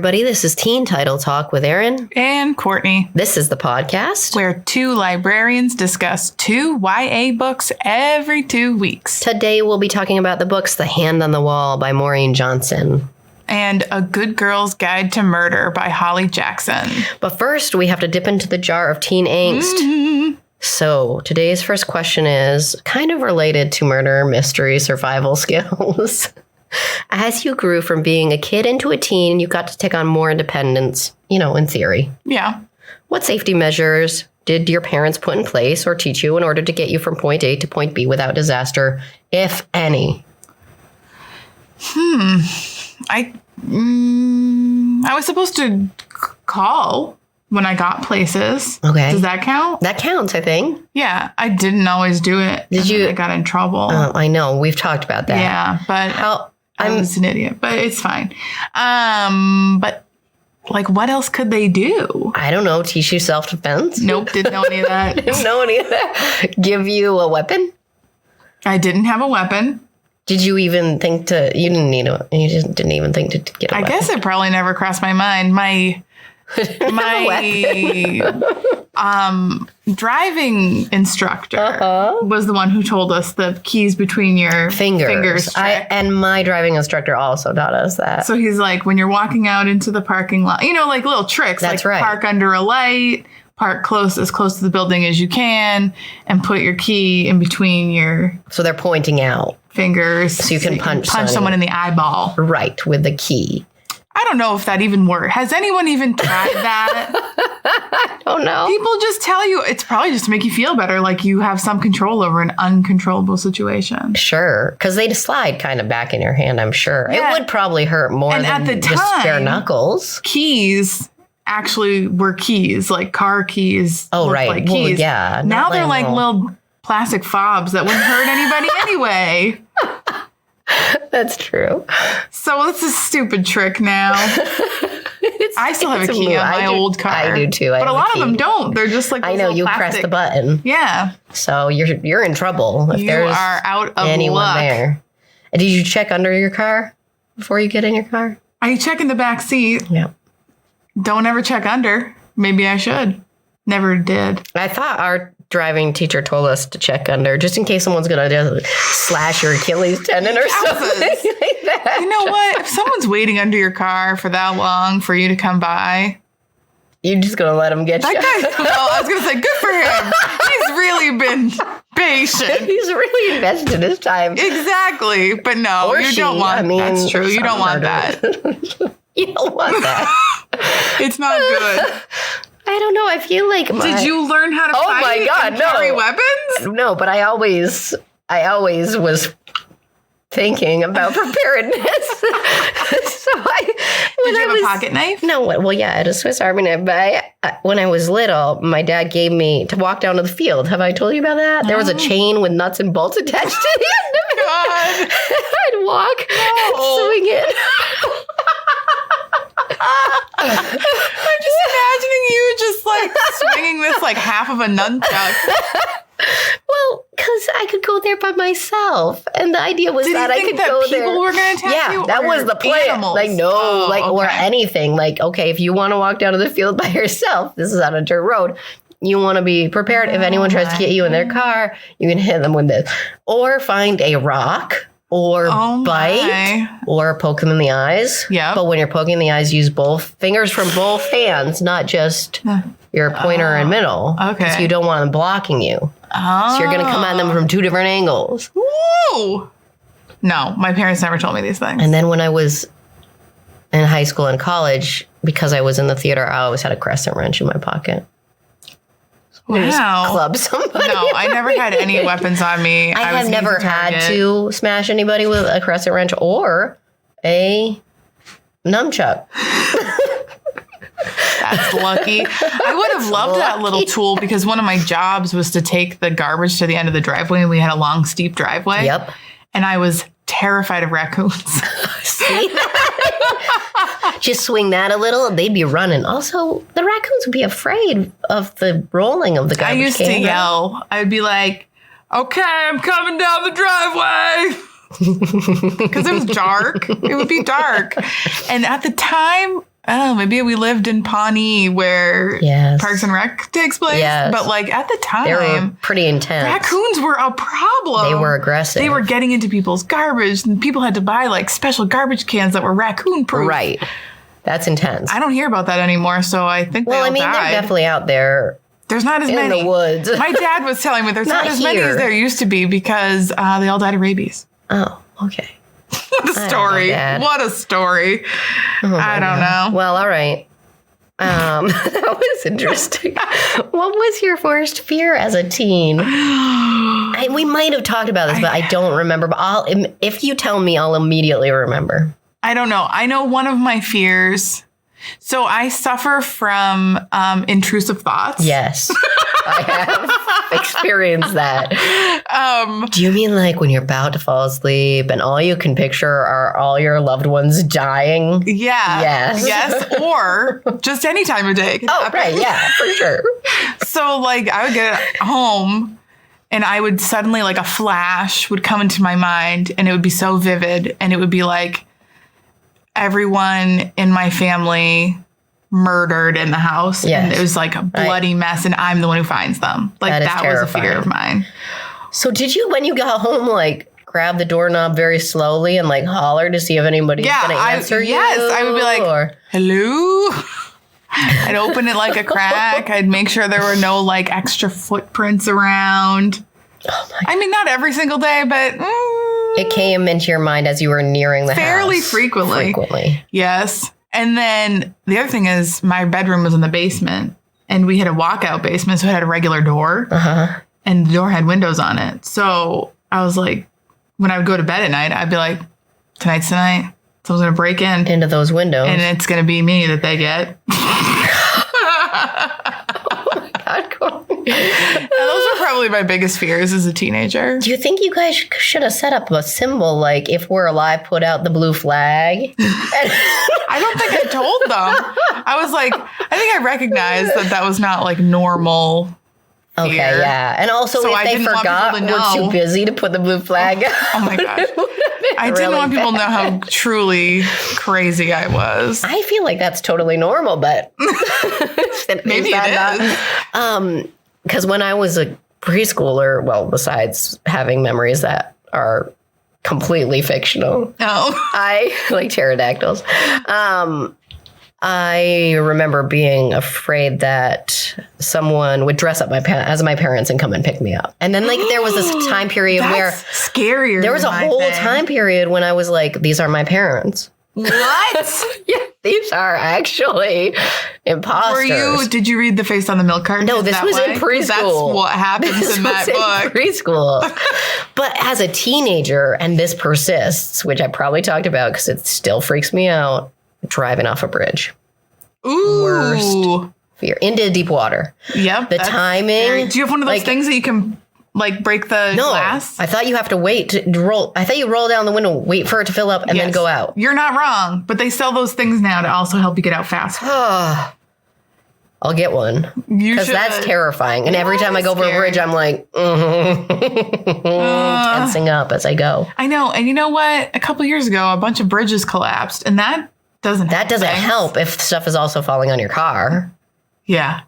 everybody. This is Teen Title Talk with Erin and Courtney. This is the podcast where two librarians discuss two YA books every 2 weeks. Today we'll be talking about the books The Hand on the Wall by Maureen Johnson and A Good Girl's Guide to Murder by Holly Jackson. But first, we have to dip into the Jar of Teen Angst. Mm-hmm. So today's first question is kind of related to murder, mystery, survival skills. As you grew from being a kid into a teen, you got to take on more independence, in theory. Yeah. What safety measures did your parents put in place or teach you in order to get you from point A to point B without disaster, if any? I was supposed to call when I got places. Okay. Does that count? That counts, I think. Yeah. I didn't always do it. Did you? I got in trouble. I know. We've talked about that. Yeah. But I was an idiot. But it's fine. But what else could they do? I don't know. Teach you self-defense? Nope. Didn't know any of that. Didn't know any of that. Give you a weapon? I didn't have a weapon. Did you even think to? You just didn't even think to get a weapon. I guess it probably never crossed my mind. My driving instructor was the one who told us the keys between your fingers. And my driving instructor also taught us that. So he's like, when you're walking out into the parking lot, little tricks. That's like right. Park under a light, park as close to the building as you can, and put your key in between your. So they're pointing out fingers. So you can punch someone in the eyeball. Right, with the key. I don't know if that even works. Has anyone even tried that? I don't know. People just tell you it's probably just to make you feel better, like you have some control over an uncontrollable situation. Sure, because they'd slide kind of back in your hand, I'm sure. Yeah. It would probably hurt more than at the just time, bare knuckles. Keys actually were keys, like car keys. Oh, right. Like keys. Well, yeah. Now they're like little plastic fobs that wouldn't hurt anybody anyway. That's true. So it's a stupid trick now. I still have a key on my old car. I do too. But a lot of them don't. They're just like I know you plastic. press the button. Yeah. So you're in trouble if you are out of anyone luck. There. And did you check under your car before you get in your car? I check in the back seat. Yeah. Don't ever check under. Maybe I should. Never did. I thought our driving teacher told us to check under just in case someone's going to slash your Achilles tendon or something like that. You know what? If someone's waiting under your car for that long for you to come by, you're just going to let him get you. I was going to say, good for him. He's really been patient. He's really invested his time. Exactly. But no, you don't want that's true. You don't want that. You don't want that. It's not good. I don't know. I feel like Did you learn how to fight and carry weapons? No, but I always was thinking about preparedness. So Did you have a pocket knife? No, well, yeah, I had a Swiss Army knife. But when I was little, my dad gave me to walk down to the field. Have I told you about that? There was a chain with nuts and bolts attached to the end of it. God. I'd walk and swing it. I'm just imagining you just swinging this half of a nunchuck. Well, because I could go there by myself, and the idea was that I could go there. People were going to attack you? Yeah, that was the plan. Animals? Or anything. Okay, if you want to walk down to the field by yourself, this is on a dirt road. You want to be prepared. If anyone tries to get you in their car, you can hit them with this, or find a rock. Or bite, or poke them in the eyes. Yeah. But when you're poking in the eyes, use both fingers from both hands, not just your pointer and middle. Okay. Because you don't want them blocking you. Oh. So you're going to come at them from two different angles. Woo! No, my parents never told me these things. And then when I was in high school and college, because I was in the theater, I always had a crescent wrench in my pocket. Wow. Club somebody. No, I never had any weapons on me. I have never had to smash anybody with a crescent wrench or a nunchuck. That's lucky. I would have loved that little tool because one of my jobs was to take the garbage to the end of the driveway, and we had a long, steep driveway. Yep. And I was terrified of raccoons. See? Just swing that a little, they'd be running. Also, the raccoons would be afraid of the rolling of the garbage can. I used to yell. I would be like, okay, I'm coming down the driveway. Because it was dark. It would be dark. And at the time, I don't know, maybe we lived in Pawnee where Parks and Rec takes place. Yes. But like at the time, they were pretty intense. Raccoons were a problem. They were aggressive. They were getting into people's garbage, and people had to buy like special garbage cans that were raccoon proof. Right. That's intense. I don't hear about that anymore, so I think they're definitely out there. There's not as many in the woods. My dad was telling me there's not as many as there used to be because they all died of rabies. Oh, okay. What a story. What a story. Oh I don't know. Well, all right. That was interesting. What was your worst fear as a teen? We might have talked about this, but I don't remember. But if you tell me, I'll immediately remember. I don't know. I know one of my fears. So I suffer from intrusive thoughts. Yes, I have experienced that. Do you mean like when you're about to fall asleep and all you can picture are all your loved ones dying? Yeah. Yes. Or just any time of day. Right. Yeah, for sure. So like I would get home and I would suddenly like a flash would come into my mind and it would be so vivid and it would be like, everyone in my family murdered in the house. Yes. And it was like a bloody mess and I'm the one who finds them. Like that was a fear of mine. So did you, when you got home, like grab the doorknob very slowly and like holler to see if anybody's going to answer you? Yes, I would be like, hello? I'd open it like a crack. I'd make sure there were no like extra footprints around. Oh my God. I mean, not every single day, but... It came into your mind as you were nearing the house. Fairly frequently. Yes. And then the other thing is my bedroom was in the basement and we had a walkout basement. So it had a regular door and the door had windows on it. So I was like, when I would go to bed at night, I'd be like, tonight's the night. Someone's going to break into those windows. And it's going to be me that they get. Those are probably my biggest fears as a teenager. Do you think you guys should have set up a symbol like if we're alive, put out the blue flag? I don't think I told them. I was like, I think I recognized that was not like normal. Okay, fear. Yeah. And also so if they forgot, we're too busy to put the blue flag out. Oh my gosh. I didn't want people to know how truly crazy I was. I feel like that's totally normal, but maybe it is. Because when I was a preschooler, well, besides having memories that are completely fictional, I like pterodactyls. I remember being afraid that someone would dress up as my parents and come and pick me up. And then like there was this time period where scarier. There was a whole time period when I was like, these are my parents. What? Yeah, these are actually imposters. Did you read The Face on the Milk Carton? No, this was in preschool. That's what happens in that book. Preschool. But as a teenager, and this persists, which I probably talked about because it still freaks me out, driving off a bridge. Ooh. Worst fear. Into deep water. Yep. The timing. Do you have one of those things that you can like break the glass? I thought you have to wait to roll. I thought you roll down the window, wait for it to fill up, and then go out. You're not wrong, but they sell those things now to also help you get out faster. I'll get one. Because that's terrifying. And every time I go over a bridge, I'm like, tensing up as I go. I know. And you know what? A couple years ago, a bunch of bridges collapsed, and that doesn't help if stuff is also falling on your car. Yeah.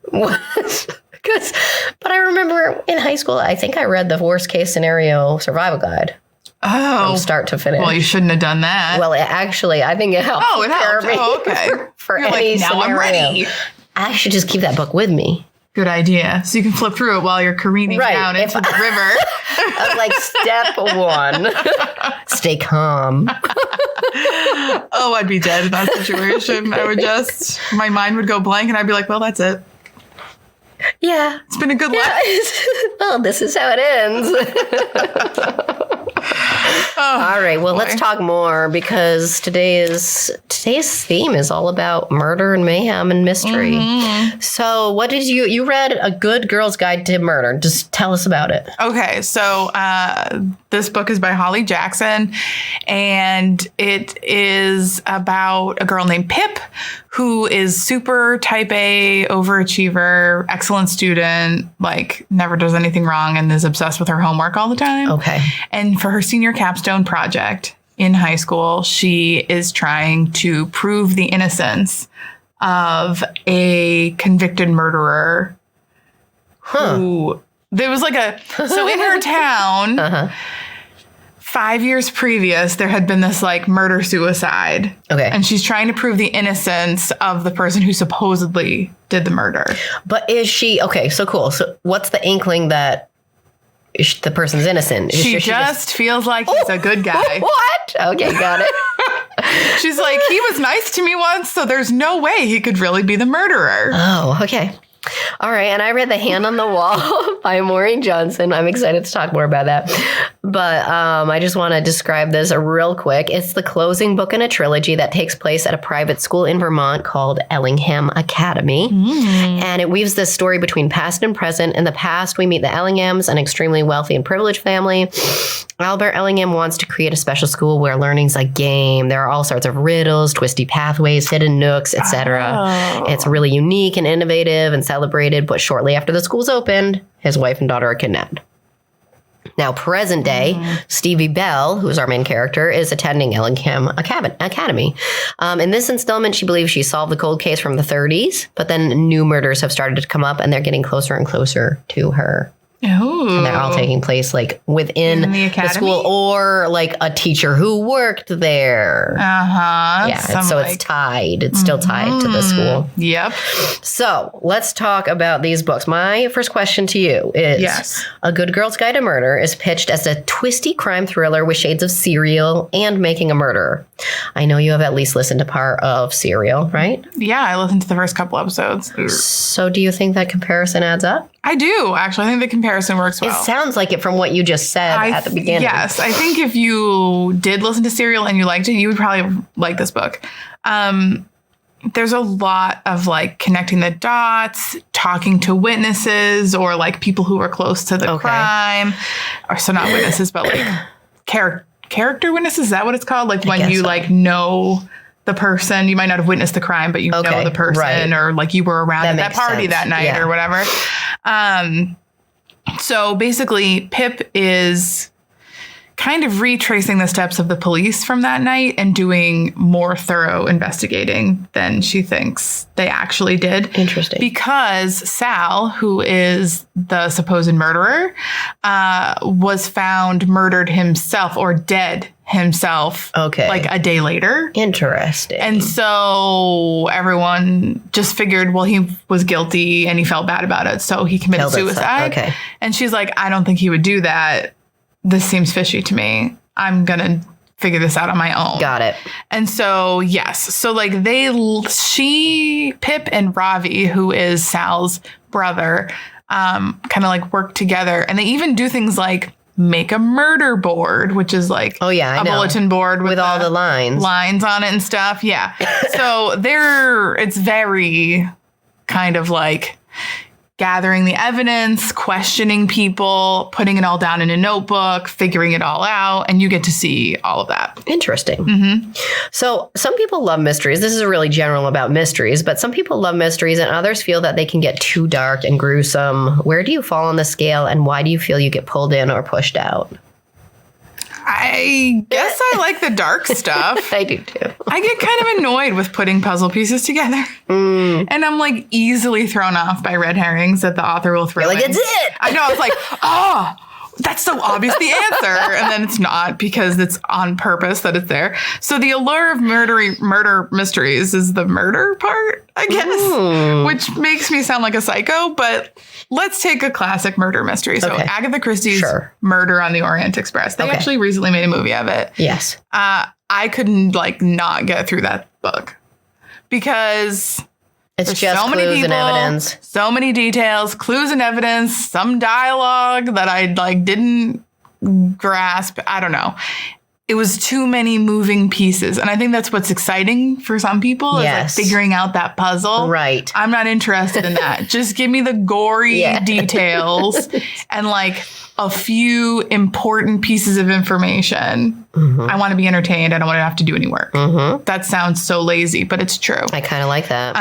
But I remember in high school, I think I read the worst case scenario survival guide. From start to finish. Well, you shouldn't have done that. Well, actually, I think it helped. Oh, it helped. Okay. For any now scenario. I'm ready. I should just keep that book with me. Good idea. So you can flip through it while you're careening down into the river. I was like, step 1, stay calm. Oh, I'd be dead in that situation. My mind would go blank and I'd be like, well, that's it. Yeah. It's been a good life. Well, this is how it ends. All right. Well, let's talk more because today's theme is all about murder and mayhem and mystery. Mm-hmm. So what did you read A Good Girl's Guide to Murder. Just tell us about it. Okay. So this book is by Holly Jackson, and it is about a girl named Pip who is super type A, overachiever, excellent student, like never does anything wrong and is obsessed with her homework all the time. Okay. And for her senior capstone project, in high school, she is trying to prove the innocence of a convicted murderer who there was like so in her town 5 years previous, there had been this like murder suicide. Okay. And she's trying to prove the innocence of the person who supposedly did the murder. But is she okay? So cool. So what's the inkling that the person's innocent? She just feels like he's a good guy. What? Okay, got it. She's like, he was nice to me once, so there's no way he could really be the murderer. Oh, okay. All right. And I read The Hand on the Wall by Maureen Johnson. I'm excited to talk more about that. But I just want to describe this real quick. It's the closing book in a trilogy that takes place at a private school in Vermont called Ellingham Academy. And it weaves this story between past and present. In the past, we meet the Ellinghams, an extremely wealthy and privileged family. Albert Ellingham wants to create a special school where learning's a game. There are all sorts of riddles, twisty pathways, hidden nooks, etc. It's really unique and innovative and celebrated, but shortly after the school's opened, his wife and daughter are kidnapped. Now, present day, Stevie Bell, who's our main character, is attending Ellingham Academy. In this installment, she believes she solved the cold case from the 30s, but then new murders have started to come up, and they're getting closer and closer to her. Oh. And they're all taking place like within the school or like a teacher who worked there. Yeah, so it's tied. It's still tied to the school. Yep. So let's talk about these books. My first question to you is A Good Girl's Guide to Murder is pitched as a twisty crime thriller with shades of Serial and Making a Murderer. I know you have at least listened to part of Serial, right? Yeah, I listened to the first couple episodes. So do you think that comparison adds up? I do, actually. I think the comparison works well. It sounds like it from what you just said at the beginning. Yes. I think if you did listen to Serial and you liked it, you would probably like this book. There's a lot of like connecting the dots, talking to witnesses or like people who are close to the crime. Or so not witnesses, but like character witnesses. Is that what it's called? Like when you like know the person, you might not have witnessed the crime, but you know the person or like you were around at that party that night or whatever. So basically Pip is kind of retracing the steps of the police from that night and doing more thorough investigating than she thinks they actually did. Interesting. Because Sal, who is the supposed murderer, was found murdered himself or dead himself like a day later. Interesting. And so everyone just figured, well, he was guilty and he felt bad about it. So he committed suicide. Okay. And she's like, I don't think he would do that. This seems fishy to me. I'm going to figure this out on my own. Got it. And so, yes. So like Pip and Ravi, who is Sal's brother, kind of like work together. And they even do things like make a murder board, which is like a bulletin board with all the lines on it and stuff. Yeah. So it's very kind of like gathering the evidence, questioning people, putting it all down in a notebook, figuring it all out, and you get to see all of that. Interesting. Mm-hmm. So some people love mysteries. This is really general about mysteries, but some people love mysteries and others feel that they can get too dark and gruesome. Where do you fall on the scale, and why do you feel you get pulled in or pushed out? I guess I like the dark stuff. I do too. I get kind of annoyed with putting puzzle pieces together. And I'm like easily thrown off by red herrings that the author will throw in. Like, it's it! I know. I was like, oh, that's so obvious the answer. And then it's not because it's on purpose that it's there. So the allure of murder mysteries is the murder part, I guess, which makes me sound like a psycho. But let's take a classic murder mystery. So Agatha Christie's Murder on the Orient Express. They actually recently made a movie of it. Yes. I couldn't like not get through that book because it's just so many clues and evidence, so many details, clues and evidence, some dialogue that I like didn't grasp. I don't know. It was too many moving pieces. And I think that's what's exciting for some people is like figuring out that puzzle. Right. I'm not interested in that. Just give me the gory details and like a few important pieces of information. I want to be entertained. I don't want to have to do any work. That sounds so lazy, but it's true. I kind of like that.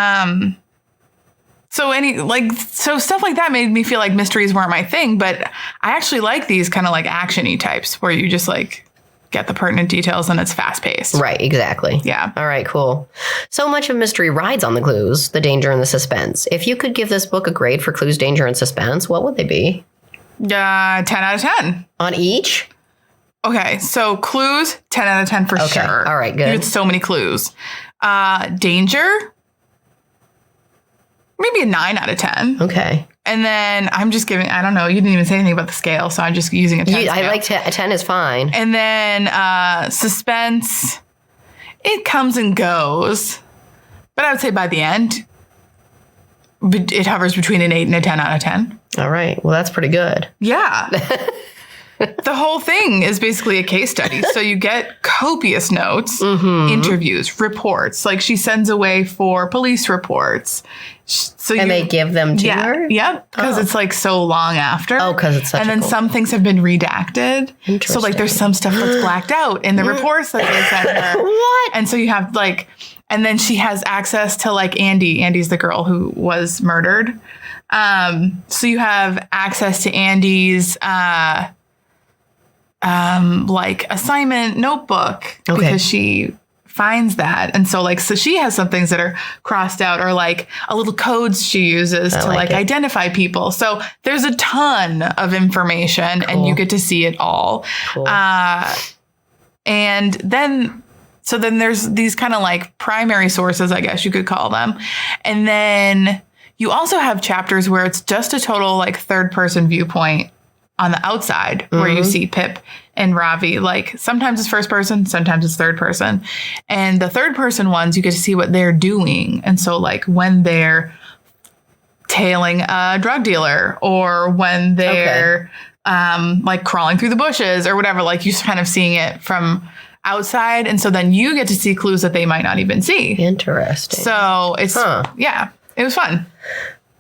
So stuff like that made me feel like mysteries weren't my thing, but I actually like these kind of like action-y types where you just like get the pertinent details, and it's fast paced. Right, exactly. Yeah. All right, cool. So much of mystery rides on the clues, the danger, and the suspense. If you could give this book a grade for clues, danger, and suspense, what would they be? 10 out of 10. On each? Okay, so clues, 10 out of 10 for sure. All right, good. You get so many clues. Danger, maybe a 9 out of 10. Okay. And then I'm just giving, I don't know, you didn't even say anything about the scale, so I'm just using a 10 scale. I like 10 is fine. And then suspense, it comes and goes. But I would say by the end, it hovers between an 8 and a 10 out of 10. All right. Well, that's pretty good. Yeah. The whole thing is basically a case study. So you get copious notes, interviews, reports. Like she sends away for police reports. And they give them to her? Yeah, because it's like so long after. Oh, because it's such And then some things have been redacted. Interesting. So like there's some stuff that's blacked out in the reports that they sent her. What? And so you have like, and then she has access to like Andy. Andy's the girl who was murdered. So you have access to Andy's like assignment notebook because she finds that. And so like, so she has some things that are crossed out or like a little codes she uses to like identify people. So there's a ton of information and you get to see it all. Cool. And then, so then there's these kind of like primary sources, I guess you could call them. And then you also have chapters where it's just a total like third person viewpoint on the outside where you see Pip and Ravi. Like sometimes it's first person, sometimes it's third person. And the third person ones, you get to see what they're doing. And so like when they're tailing a drug dealer or when they're like crawling through the bushes or whatever, like you're kind of seeing it from outside. And so then you get to see clues that they might not even see. Interesting. So it's, yeah, it was fun.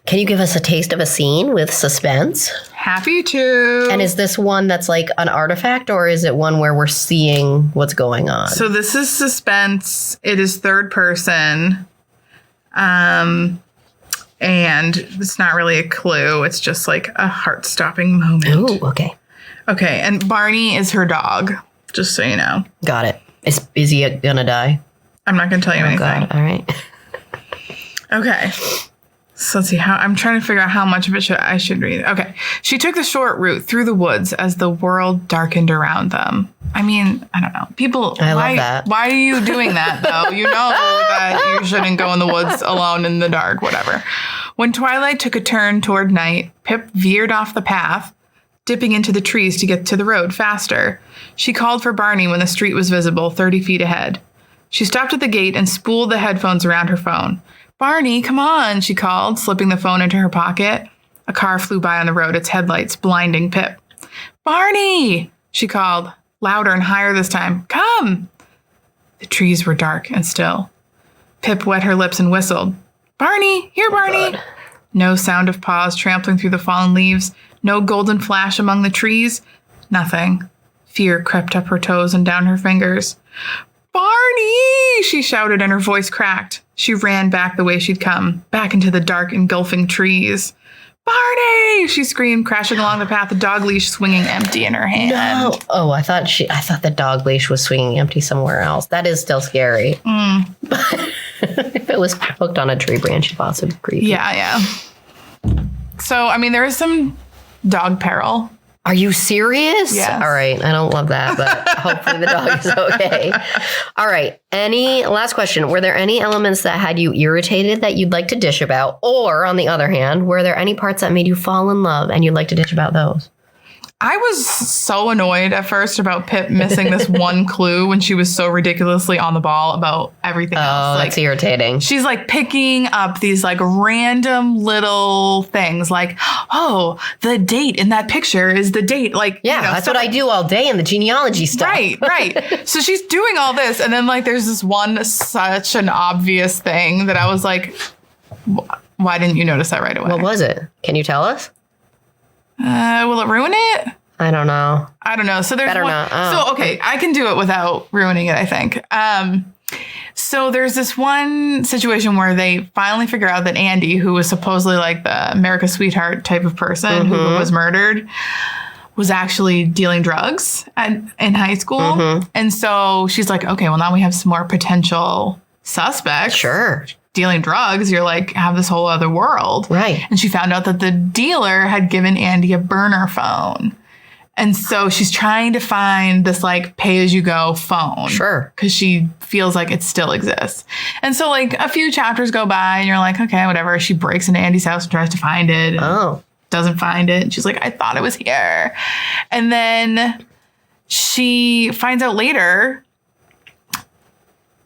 Can you give us a taste of a scene with suspense? Happy to. And is this one that's like an artifact or is it one where we're seeing what's going on? So this is suspense. It is third person. And it's not really a clue. It's just like a heart-stopping moment. Ooh, okay. Okay, and Barney is her dog, just so you know. Got it. Is he gonna die? I'm not going to tell you anything. God. All right. Okay. So let's see how I'm trying to figure out how much of it I should read. Okay. She took the short route through the woods as the world darkened around them. I mean, I don't know. People, I love that. Why are you doing that though? You know that you shouldn't go in the woods alone in the dark, whatever. When twilight took a turn toward night, Pip veered off the path, dipping into the trees to get to the road faster. She called for Barney when the street was visible 30 feet ahead. She stopped at the gate and spooled the headphones around her phone. Barney, come on, she called, slipping the phone into her pocket. A car flew by on the road, its headlights blinding Pip. Barney, she called, louder and higher this time. Come! The trees were dark and still. Pip wet her lips and whistled. Barney, here, Barney. God. No sound of paws trampling through the fallen leaves. No golden flash among the trees. Nothing. Fear crept up her toes and down her fingers. Barney, she shouted and her voice cracked. She ran back the way she'd come, back into the dark, engulfing trees. Barney, she screamed, crashing along the path, the dog leash swinging empty in her hand. No. Oh, I thought the dog leash was swinging empty somewhere else. That is still scary. If it was hooked on a tree branch, it's also creepy. Yeah. So, I mean, there is some dog peril. Are you serious? Yes. All right. I don't love that, but hopefully the dog is okay. All right. Last question. Were there any elements that had you irritated that you'd like to dish about? Or on the other hand, were there any parts that made you fall in love and you'd like to dish about those? I was so annoyed at first about Pip missing this one clue when she was so ridiculously on the ball about everything else. Oh, that's irritating. She's like picking up these like random little things like, oh, the date in that picture is the date. Like, yeah, that's what I do all day in the genealogy stuff. Right. So she's doing all this. And then like there's this one such an obvious thing that I was like, why didn't you notice that right away? What was it? Can you tell us? Will it ruin it? I don't know. So there's better one. not. Oh. So, okay, I can do it without ruining it, I think. So there's this one situation where they finally figure out that Andy, who was supposedly like the America's sweetheart type of person who was murdered, was actually dealing drugs in high school. Mm-hmm. And so she's like, okay, well, now we have some more potential suspects. Sure. Dealing drugs, you're like, have this whole other world. Right. And she found out that the dealer had given Andy a burner phone. And so she's trying to find this like pay-as-you-go phone. Sure. Because she feels like it still exists. And so like a few chapters go by and you're like, okay, whatever. She breaks into Andy's house and tries to find it. And doesn't find it. And she's like, I thought it was here. And then she finds out later,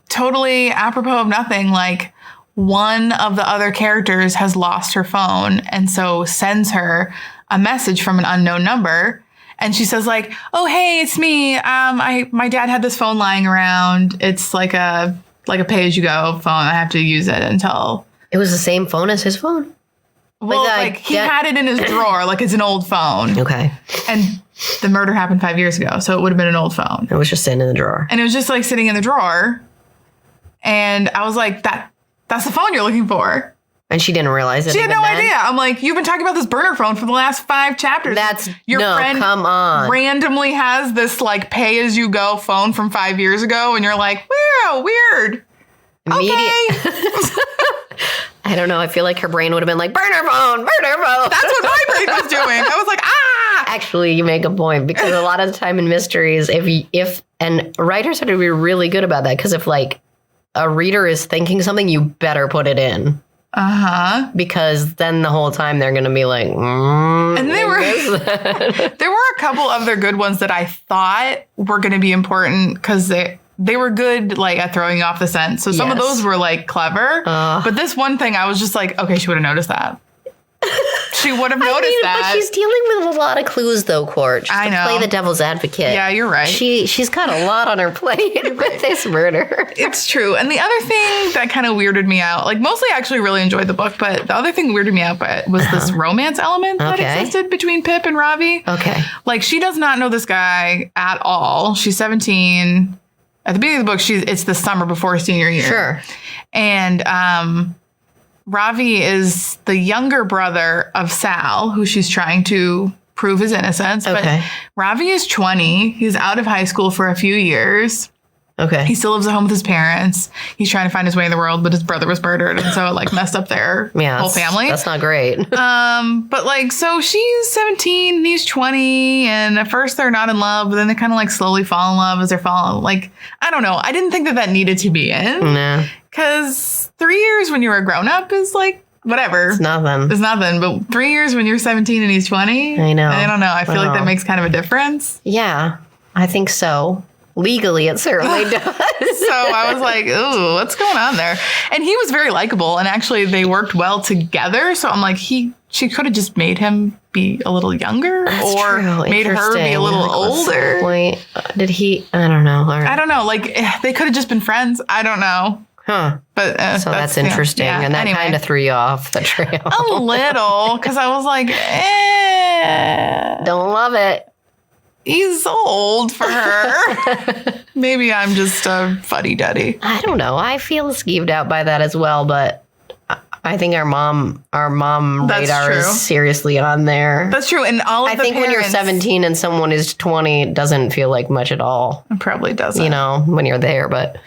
totally apropos of nothing, like one of the other characters has lost her phone and so sends her a message from an unknown number. And she says like, oh, hey, it's me. My dad had this phone lying around. It's like a pay-as-you-go phone. I have to use it until... It was the same phone as his phone? Well, like he had it in his drawer, like it's an old phone. Okay. And the murder happened 5 years ago, so it would have been an old phone. It was just sitting in the drawer. And it was just like sitting in the drawer. And I was like, that's the phone you're looking for. And she didn't realize it. She had no idea. I'm like, you've been talking about this burner phone for the last 5 chapters. Your friend come on. Randomly has this like pay-as-you-go phone from 5 years ago, and you're like, wow, weird. Okay. I don't know. I feel like her brain would have been like, burner phone. That's what my brain was doing. I was like, ah. Actually, you make a point, because a lot of the time in mysteries, and writers have to be really good about that, because if like a reader is thinking something, you better put it in. Because then the whole time they're going to be like, and there were a couple other good ones that I thought were going to be important because they were good, like, at throwing you off the scent. So some of those were, like, clever. But this one thing, I was just like, okay, she would have noticed that. She would have noticed that. But she's dealing with a lot of clues, though, Court. I know. To play the devil's advocate. Yeah, you're right. She's got a lot on her plate with this murder. It's true. And the other thing that kind of weirded me out, like, mostly I actually really enjoyed the book, but the other thing that weirded me out was this romance element that existed between Pip and Ravi. Okay. Like, she does not know this guy at all. She's 17. At the beginning of the book, it's the summer before senior year. Sure. And Ravi is the younger brother of Sal, who she's trying to prove his innocence. Okay. But Ravi is 20. He's out of high school for a few years. Okay. He still lives at home with his parents. He's trying to find his way in the world, but his brother was murdered, and so it like messed up their whole family. That's not great. But like, so she's 17 and he's 20, and at first they're not in love, but then they kind of like slowly fall in love as they're falling. Like, I don't know. I didn't think that needed to be in. Nah. Because 3 years when you're a grown up is like, whatever. It's nothing. It's nothing. But 3 years when you're 17 and he's 20. I know. I don't know. I feel like that makes kind of a difference. Yeah, I think so. Legally, it certainly does. So I was like, ooh, what's going on there? And he was very likable. And actually, they worked well together. So I'm like, she could have just made him be a little younger. That's or true. Made her be a little older. Wait, did he? I don't know. I don't know. Like, they could have just been friends. I don't know. Huh. But so that's interesting. Yeah. And that kind of threw you off the trail. A little. Because I was like, Don't love it. He's old for her. Maybe I'm just a fuddy-duddy. I don't know. I feel skeeved out by that as well, but I think our mom radar is seriously on there. That's true. And I think when you're 17 and someone is 20, it doesn't feel like much at all. It probably doesn't. You know, when you're there, but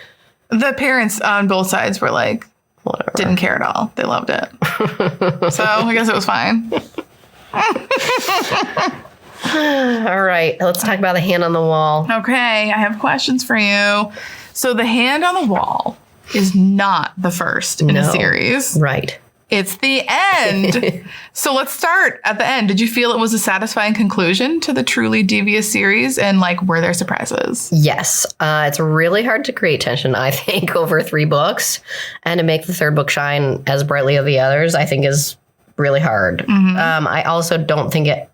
the parents on both sides were like, whatever. Didn't care at all. They loved it. So I guess it was fine. All right, let's talk about the hand on the wall. Okay, I have questions for you. So the hand on the wall is not the first in a series. Right. It's the end. So let's start at the end. Did you feel it was a satisfying conclusion to the truly devious series, and like, were there surprises? Yes. It's really hard to create tension, I think, over 3 books, and to make the 3rd book shine as brightly as the others, I think is really hard. Mm-hmm. I also don't think it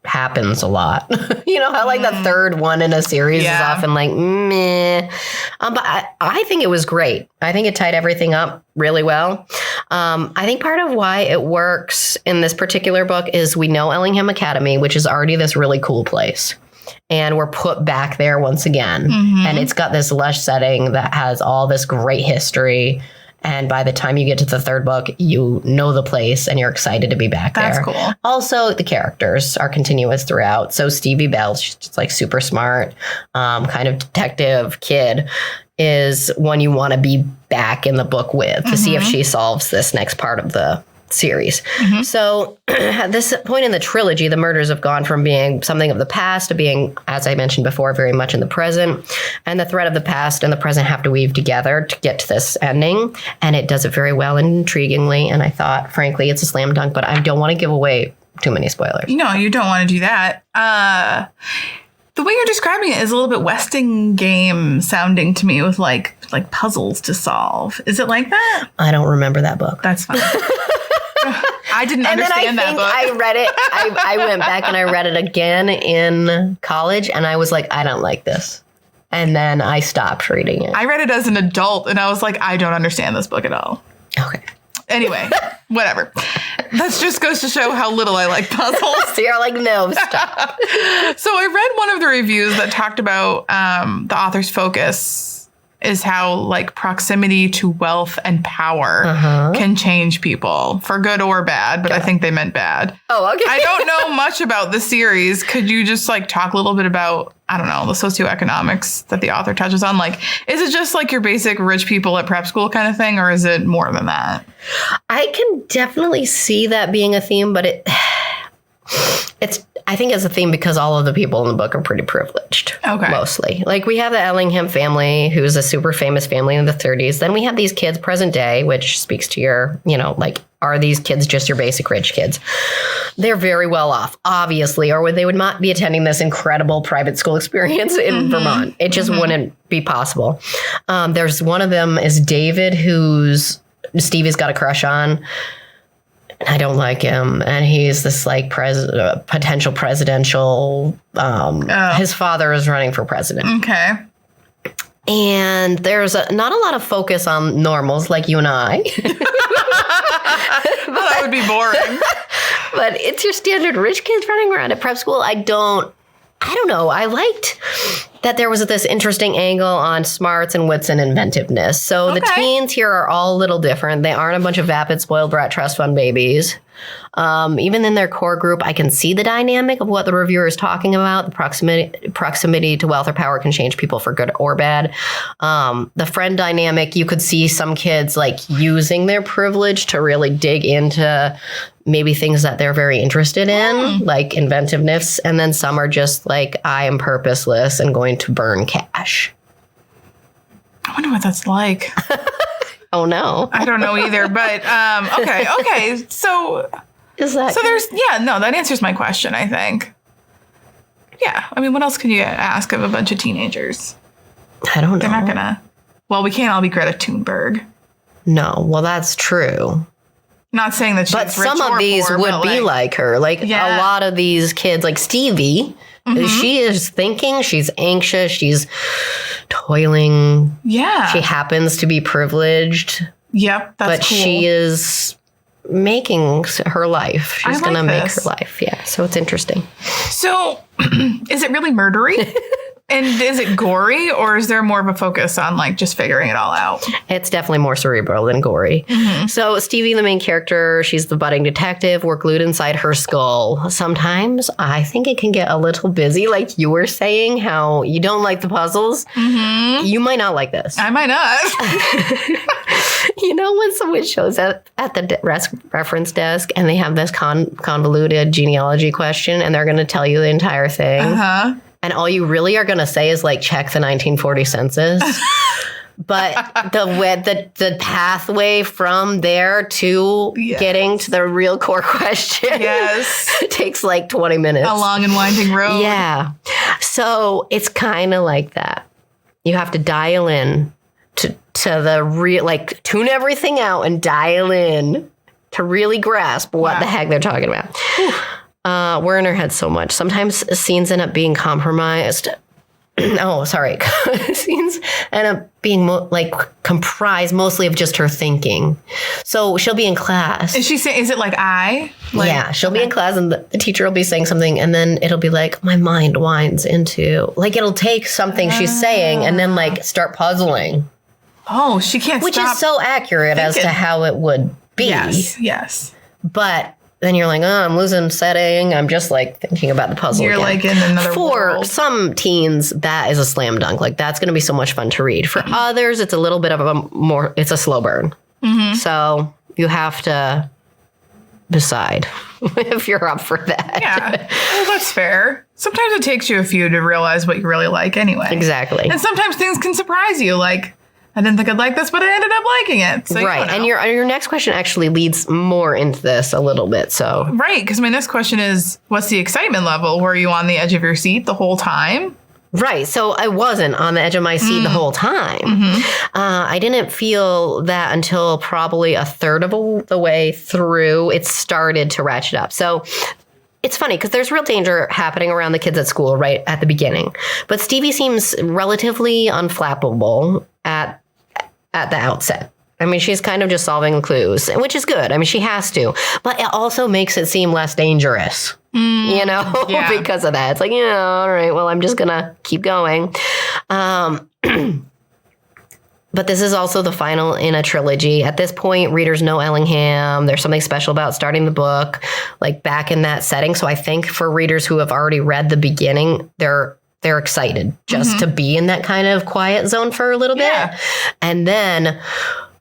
happens a lot. You know how like the 3rd one in a series is often like meh. But I think it was great. I think it tied everything up really well. I think part of why it works in this particular book is we know Ellingham Academy, which is already this really cool place. And we're put back there once again. Mm-hmm. And it's got this lush setting that has all this great history. And by the time you get to the third book, you know the place and you're excited to be back there. That's cool. Also, the characters are continuous throughout. So Stevie Bell, she's just like super smart, kind of detective kid, is one you want to be back in the book with to see if she solves this next part of the series. So at this point in the trilogy, the murders have gone from being something of the past to being, as I mentioned before, very much in the present. And the thread of the past and the present have to weave together to get to this ending. And it does it very well and intriguingly. And I thought, frankly, it's a slam dunk, but I don't want to give away too many spoilers. No, you don't want to do that. The way you're describing it is a little bit Westing game sounding to me with like puzzles to solve. Is it like that? I don't remember that book. That's fine. I didn't understand that book. I read it. I went back and I read it again in college, and I was like, I don't like this. And then I stopped reading it. I read it as an adult, and I was like, I don't understand this book at all. Okay. Anyway, whatever. That just goes to show how little I like puzzles. So you're like, no, stop. So I read one of the reviews that talked about the author's focus is how like proximity to wealth and power can change people for good or bad, but I think they meant bad. Oh, okay. I don't know much about the series. Could you just like talk a little bit about, I don't know, the socioeconomics that the author touches on? Like, is it just like your basic rich people at prep school kind of thing, or is it more than that? I can definitely see that being a theme, but I think it's a theme because all of the people in the book are pretty privileged. Okay. Mostly. Like we have the Ellingham family, who's a super famous family in the 30s. Then we have these kids present day, which speaks to your, like, are these kids just your basic rich kids? They're very well off, obviously, or they would not be attending this incredible private school experience in Vermont. It just wouldn't be possible. There's one of them is David, who's Stevie's got a crush on. I don't like him. And he's this like potential presidential. His father is running for president. Okay. And there's not a lot of focus on normals like you and I. That would be boring. But it's your standard rich kids running around at prep school. I don't know. I liked that there was this interesting angle on smarts and wits and inventiveness. So the teens here are all a little different. They aren't a bunch of vapid, spoiled brat trust fund babies. Even in their core group, I can see the dynamic of what the reviewer is talking about. The proximity to wealth or power can change people for good or bad. The friend dynamic, you could see some kids like using their privilege to really dig into maybe things that they're very interested in, like inventiveness. And then some are just like, I am purposeless and going to burn cash. I wonder what that's like. Oh, no. I don't know either, but okay. So is that so there's that answers my question, I think. Yeah. I mean, what else can you ask of a bunch of teenagers? I don't know. They're not gonna. Well, we can't all be Greta Thunberg. No. Well, that's true. Not saying that she's but rich some of or these poor, would be like her. Like a lot of these kids, like Stevie, she is thinking, she's anxious, she's toiling. Yeah. She happens to be privileged. Yep, that's cool. But she is making her life. She's going to make her life. Yeah, so it's interesting. So is it really murdery? And is it gory, or is there more of a focus on like just figuring it all out? It's definitely more cerebral than gory. So Stevie, the main character, she's the budding detective. We're glued inside her skull. Sometimes I think it can get a little busy, like you were saying, how you don't like the puzzles. You might not like this. I might not. You know when someone shows up at the reference desk and they have this convoluted genealogy question and they're going to tell you the entire thing? And all you really are going to say is like, check the 1940 census. But the pathway from there to getting to the real core question takes like 20 minutes. A long and winding road. Yeah. So it's kind of like that. You have to dial in to the real, like tune everything out and dial in to really grasp what the heck they're talking about. We're in our heads so much. Sometimes scenes end up being compromised. Scenes end up being comprised mostly of just her thinking. So she'll be in class. Is she saying, is it like I? Yeah, she'll be in class and the teacher will be saying something and then it'll be like, my mind winds into, like it'll take something she's saying and then like start puzzling. Oh, she can't which stop. is so accurate as to how it would be. Yes. But then you're like, oh, I'm losing setting. I'm just like thinking about the puzzle. You're again. like in another world. For some teens, that is a slam dunk. Like that's going to be so much fun to read. For others, it's a little bit of it's a slow burn. So you have to decide if you're up for that. Yeah. Well, that's fair. Sometimes it takes you a few to realize what you really like anyway. Exactly. And sometimes things can surprise you. Like, I didn't think I'd like this, but I ended up liking it. So right. And your next question actually leads more into this a little bit. So right. Because my next question is, what's the excitement level? Were you on the edge of your seat the whole time? Right. So I wasn't on the edge of my seat the whole time. I didn't feel that until probably a third of the way through. It started to ratchet up. So it's funny because there's real danger happening around the kids at school right at the beginning. But Stevie seems relatively unflappable at the outset. I mean, she's kind of just solving clues, which is good. I mean, she has to. But it also makes it seem less dangerous, because of that. It's like, all right, well, I'm just going to keep going. But this is also the final in a trilogy. At this point, readers know Ellingham. There's something special about starting the book, like back in that setting. So I think for readers who have already read the beginning, they're excited just to be in that kind of quiet zone for a little bit. And then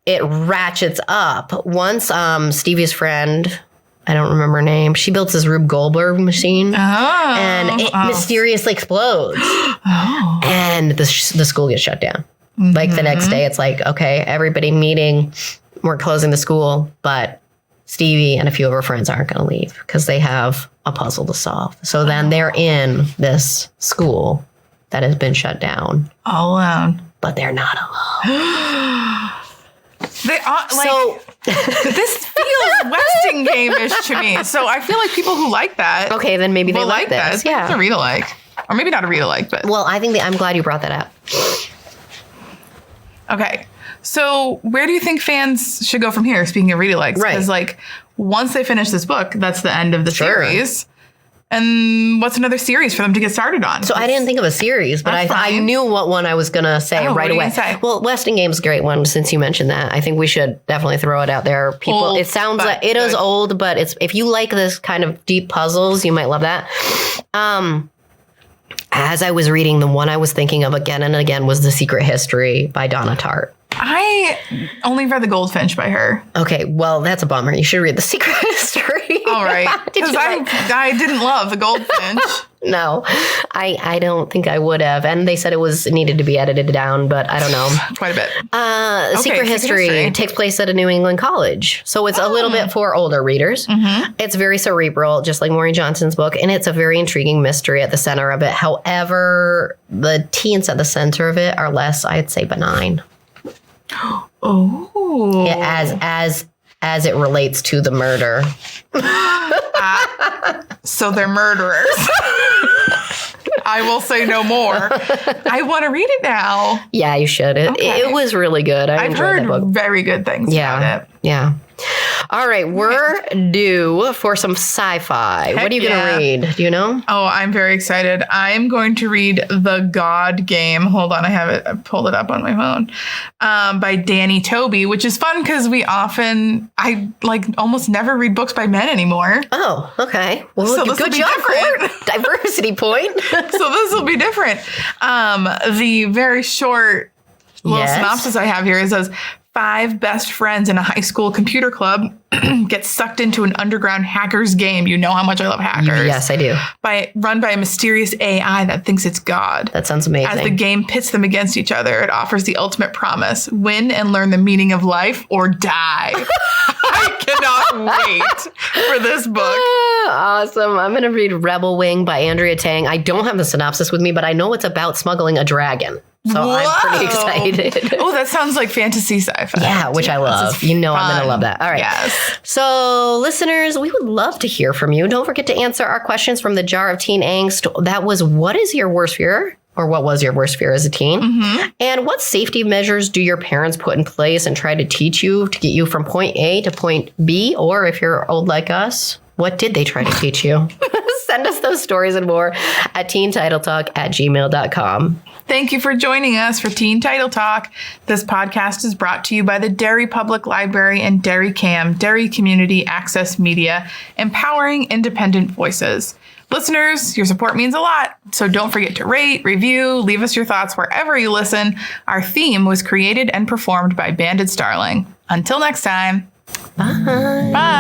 it ratchets up once Stevie's friend, I don't remember her name, she builds this Rube Goldberg machine and it mysteriously explodes. And the school gets shut down. Like the next day, it's like, okay, everybody meeting, we're closing the school, but Stevie and a few of her friends aren't going to leave because they have a puzzle to solve. So then they're in this school that has been shut down. All alone. But they're not alone. They are this feels Westing game-ish to me. So I feel like people who like that. Okay, then maybe they like this. That. Yeah. It's a read-alike. Or maybe not a read-alike, but. Well, I think I'm glad you brought that up. Okay. So where do you think fans should go from here, speaking of read-alikes? Right. Because, once they finish this book, that's the end of the series. And what's another series for them to get started on? So I didn't think of a series, but I knew what one I was going to say right away. Well, Westing Game's a great one since you mentioned that. I think we should definitely throw it out there. People, it sounds like it is old, but if you like this kind of deep puzzles, you might love that. As I was reading, the one I was thinking of again and again was The Secret History by Donna Tartt. I only read The Goldfinch by her. Okay, well, that's a bummer. You should read The Secret History. All right. Because I didn't love The Goldfinch. No, I don't think I would have. And they said it needed to be edited down, but I don't know. Quite a bit. Secret History takes place at a New England college. So it's a little bit for older readers. It's very cerebral, just like Maureen Johnson's book. And it's a very intriguing mystery at the center of it. However, the teens at the center of it are less, I'd say, benign. Oh. As it relates to the murder. So they're murderers. I will say no more. I want to read it now. Yeah, you should. It was really good. I've heard very good things about it. Yeah. All right, we're due for some sci-fi. What are you going to read? Do you know? Oh, I'm very excited. I'm going to read The God Game. Hold on, I pulled it up on my phone. By Danny Toby, which is fun because I almost never read books by men anymore. Oh, okay. Well, so good job, Court. Diversity point. So this will be different. The very short little synopsis I have here, it says, 5 best friends in a high school computer club get sucked into an underground hackers game. You know how much I love hackers. Yes, I do. Run by a mysterious AI that thinks it's God. That sounds amazing. As the game pits them against each other, it offers the ultimate promise. Win and learn the meaning of life or die. I cannot wait for this book. Awesome. I'm going to read Rebel Wing by Andrea Tang. I don't have the synopsis with me, but I know it's about smuggling a dragon. So Whoa. I'm pretty excited. Oh, that sounds like fantasy sci-fi. Yeah, which I love. I'm going to love that. All right. Yes. So listeners, we would love to hear from you. Don't forget to answer our questions from the Jar of Teen Angst. That was, what is your worst fear? Or what was your worst fear as a teen? And what safety measures do your parents put in place and try to teach you to get you from point A to point B? Or if you're old like us, What did they try to teach you? Send us those stories and more at teentitletalk@gmail.com. Thank you for joining us for Teen Title Talk. This podcast is brought to you by the Derry Public Library and Derry-CAM, Derry Community Access Media, empowering independent voices. Listeners, your support means a lot, so don't forget to rate, review, leave us your thoughts wherever you listen. Our theme was created and performed by Banded Starling. Until next time. Bye. Bye.